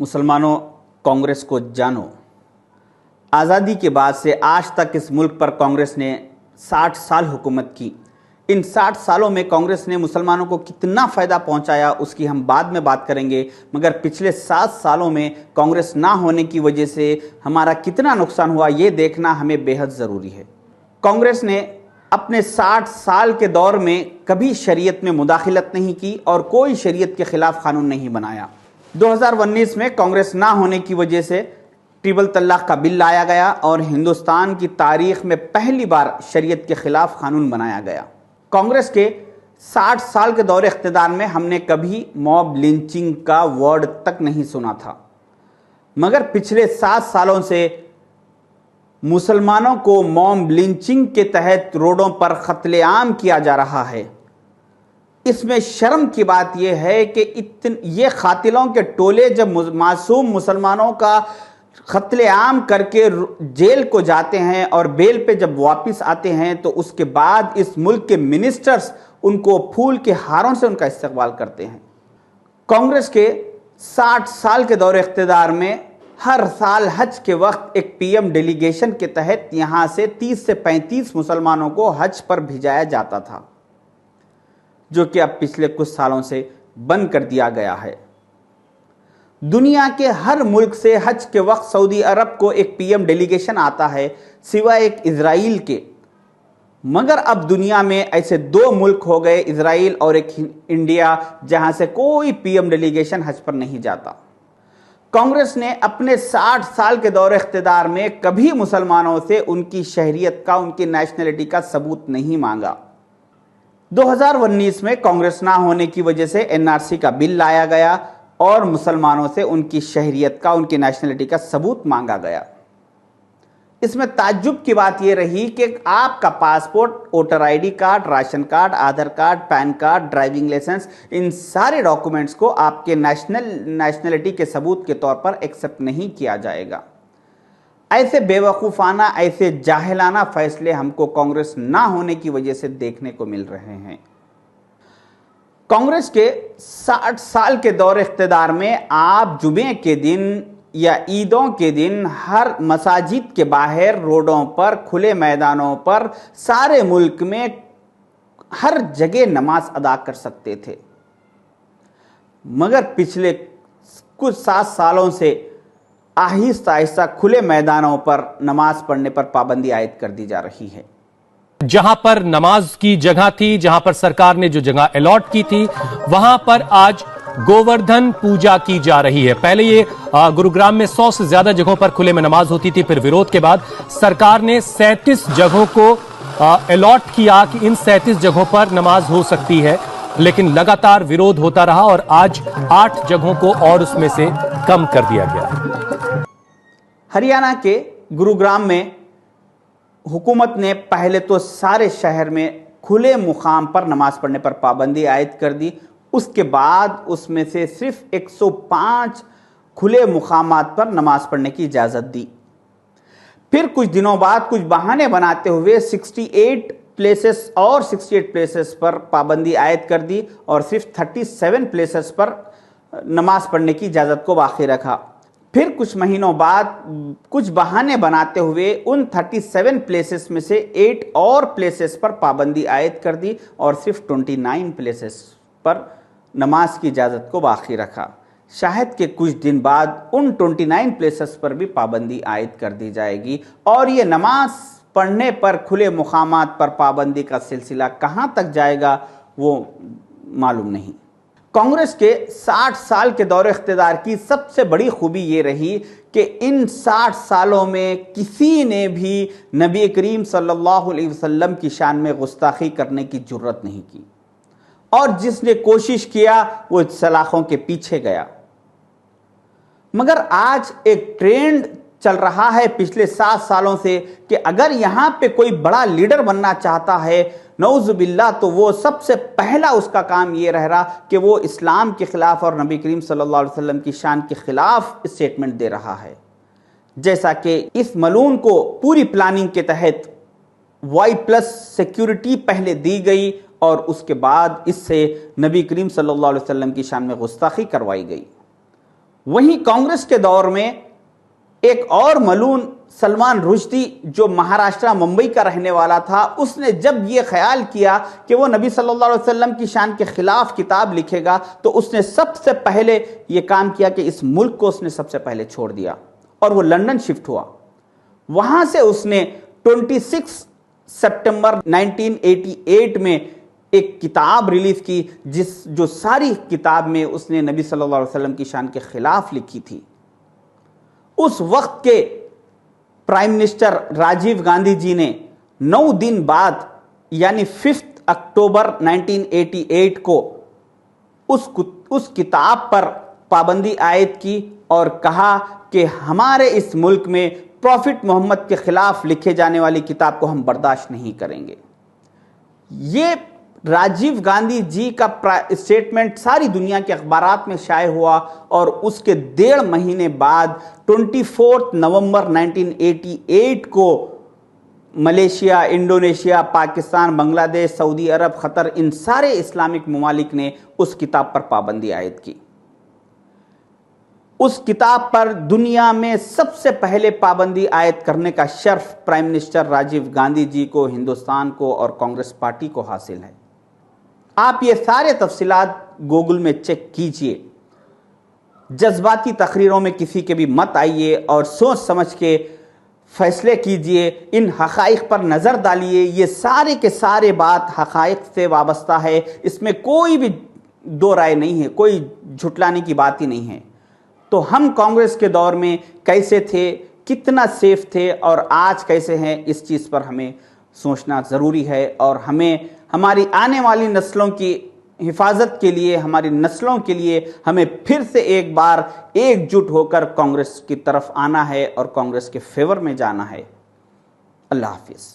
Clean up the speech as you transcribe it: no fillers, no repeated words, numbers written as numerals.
मुसलमानों, कांग्रेस को जानो। आज़ादी के बाद से आज तक इस मुल्क पर कांग्रेस ने 60 साल हुकूमत की। इन 60 सालों में कांग्रेस ने मुसलमानों को कितना फ़ायदा पहुंचाया उसकी हम बाद में बात करेंगे, मगर पिछले 7 सालों में कांग्रेस ना होने की वजह से हमारा कितना नुकसान हुआ ये देखना हमें बेहद ज़रूरी है। कांग्रेस ने अपने 60 साल के दौर में कभी शरीयत में मुदाखलत नहीं की और कोई शरीयत के ख़िलाफ़ क़ानून नहीं बनाया। 2019 में कांग्रेस ना होने की वजह से ट्रिपल तलाक का बिल लाया गया और हिंदुस्तान की तारीख में पहली बार शरीयत के ख़िलाफ़ क़ानून बनाया गया। कांग्रेस के 60 साल के दौरे इख्तिदार में हमने कभी मॉब लिंचिंग का वर्ड तक नहीं सुना था, मगर पिछले 7 सालों से मुसलमानों को मॉब लिंचिंग के तहत रोडों पर कत्लेआम किया जा रहा है। इसमें शर्म की बात यह है कि ये कातिलों के टोले जब मासूम मुसलमानों का कत्लेआम करके जेल को जाते हैं और बेल पे जब वापस आते हैं तो उसके बाद इस मुल्क के मिनिस्टर्स उनको फूल के हारों से उनका इस्तकबाल करते हैं। कांग्रेस के 60 साल के दौरे इख्तिदार में हर साल हज के वक्त एक पीएम डेलीगेशन के तहत यहाँ से 30 से 35 मुसलमानों को हज पर भिजाया जाता था, जो कि अब पिछले कुछ सालों से बंद कर दिया गया है। दुनिया के हर मुल्क से हज के वक्त सऊदी अरब को एक पीएम डेलीगेशन आता है सिवाय एक इजराइल के, मगर अब दुनिया में ऐसे 2 मुल्क हो गए, इजराइल और एक इंडिया, जहां से कोई पीएम डेलीगेशन हज पर नहीं जाता। कांग्रेस ने अपने 60 साल के दौरे इख्तिदार में कभी मुसलमानों से उनकी शहरियत का, उनकी नेशनलिटी का सबूत नहीं मांगा। 2019 में कांग्रेस ना होने की वजह से एनआरसी का बिल लाया गया और मुसलमानों से उनकी शहरियत का, उनकी नेशनलिटी का सबूत मांगा गया। इसमें ताज्जुब की बात यह रही कि आपका passport, voter ID card, ration card, Aadhaar card, PAN card, driving licence, इन सारे डॉक्यूमेंट्स को आपके नेशनलिटी के सबूत के तौर पर एक्सेप्ट नहीं किया जाएगा। ऐसे बेवकूफ़ाना, ऐसे जाहिलाना फैसले हमको कांग्रेस ना होने की वजह से देखने को मिल रहे हैं। कांग्रेस के 60 साल के दौरे इख्तिदार में आप जुमे के दिन या ईदों के दिन हर मसाजिद के बाहर, रोडों पर, खुले मैदानों पर, सारे मुल्क में हर जगह नमाज अदा कर सकते थे, मगर पिछले कुछ 7 सालों से आहिस्ता आहिस्ता खुले मैदानों पर नमाज पढ़ने पर पाबंदी आयद कर दी जा रही है। जहां पर नमाज की जगह थी, जहां पर सरकार ने जो जगह अलॉट की थी, वहां पर आज गोवर्धन पूजा की जा रही है। पहले ये गुरुग्राम में 100 से ज्यादा जगहों पर खुले में नमाज होती थी, फिर विरोध के बाद सरकार ने 37 जगहों को अलॉट किया कि इन 37 जगहों पर नमाज हो सकती है, लेकिन लगातार विरोध होता रहा और आज 8 जगहों को और उसमें से कम कर दिया गया। हरियाणा के गुरुग्राम में हुकूमत ने पहले तो सारे शहर में खुले मुकाम पर नमाज पढ़ने पर पाबंदी आयद कर दी। उसके बाद उसमें से सिर्फ 105 खुले मुकामात पर नमाज पढ़ने की इजाज़त दी। फिर कुछ दिनों बाद कुछ बहाने बनाते हुए 68 प्लेसेस पर पाबंदी आयद कर दी और सिर्फ 37 प्लेसेस पर नमाज पढ़ने की इजाज़त को बाकी रखा। फिर कुछ महीनों बाद कुछ बहाने बनाते हुए उन 37 प्लेसेस में से 8 और प्लेसेस पर पाबंदी आयद कर दी और सिर्फ 29 प्लेसेस पर नमाज की इजाज़त को बाकी रखा। शायद के कुछ दिन बाद उन 29 प्लेसेस पर भी पाबंदी आयद कर दी जाएगी और ये नमाज पढ़ने पर खुले मुकामात पर पाबंदी का सिलसिला कहाँ तक जाएगा वो मालूम नहीं। कांग्रेस के 60 साल के दौरे इख्तिदार की सबसे बड़ी खूबी ये रही कि इन 60 सालों में किसी ने भी नबी करीम सल्लल्लाहु अलैहि वसल्लम की शान में गुस्ताखी करने की जुर्रत नहीं की और जिसने कोशिश किया वो सलाखों के पीछे गया। मगर आज एक ट्रेंड चल रहा है पिछले 7 सालों से कि अगर यहाँ पे कोई बड़ा लीडर बनना चाहता है, नऊज़ुबिल्लाह, तो वो सबसे पहला उसका काम ये रह रहा कि वो इस्लाम के खिलाफ और नबी करीम सल्लल्लाहु अलैहि वसल्लम की शान के खिलाफ स्टेटमेंट दे रहा है। जैसा कि इस मलून को पूरी प्लानिंग के तहत Y+ सिक्योरिटी पहले दी गई और उसके बाद इससे नबी करीम सल्लल्लाहु अलैहि वसल्लम की शान में गुस्ताखी करवाई गई। वहीं कांग्रेस के दौर में एक और मलून सलमान रुश्दी जो महाराष्ट्र मुंबई का रहने वाला था, उसने जब ये ख्याल किया कि वो नबी सल्लल्लाहु अलैहि वसल्लम की शान के खिलाफ किताब लिखेगा, तो उसने सबसे पहले ये काम किया कि इस मुल्क को उसने सबसे पहले छोड़ दिया और वो लंदन शिफ्ट हुआ। वहां से उसने 26 सितंबर 1988 में एक किताब रिलीज की, जो सारी किताब में उसने नबी सल्लल्लाहु अलैहि वसल्लम की शान के खिलाफ लिखी थी। उस वक्त के प्राइम मिनिस्टर राजीव गांधी जी ने 9 दिन बाद यानी 5 अक्टूबर 1988 को उस किताब पर पाबंदी आयद की और कहा कि हमारे इस मुल्क में प्रॉफिट मोहम्मद के खिलाफ लिखे जाने वाली किताब को हम बर्दाश्त नहीं करेंगे। ये राजीव गांधी जी का स्टेटमेंट सारी दुनिया के अखबारात में शाये हुआ और उसके 1.5 महीने बाद 24 नवंबर 1988 को Malaysia, Indonesia, Pakistan, Bangladesh, Saudi Arab, Qatar, इन सारे इस्लामिक ममालिक ने उस किताब पर पाबंदी आयद की। उस किताब पर दुनिया में सबसे पहले पाबंदी आयद करने का शर्फ प्राइम मिनिस्टर राजीव गांधी जी को, हिंदुस्तान को और कांग्रेस पार्टी को हासिल है। आप ये सारे तफसीलात गूगल में चेक कीजिए। जज्बाती तकरीरों में किसी के भी मत आइए और सोच समझ के फैसले कीजिए। इन हक़ाइक़ पर नज़र डालिए। ये सारे के सारे बात हक़ाइक़ से वाबस्ता है, इसमें कोई भी दो राय नहीं है, कोई झुटलाने की बात ही नहीं है। तो हम कांग्रेस के दौर में कैसे थे, कितना सेफ थे और आज कैसे हैं, इस चीज़ पर हमें सोचना ज़रूरी है और हमें हमारी आने वाली नस्लों की हिफाजत के लिए, हमारी नस्लों के लिए हमें फिर से एक बार एकजुट होकर कांग्रेस की तरफ आना है और कांग्रेस के फेवर में जाना है। अल्लाह हाफिज़।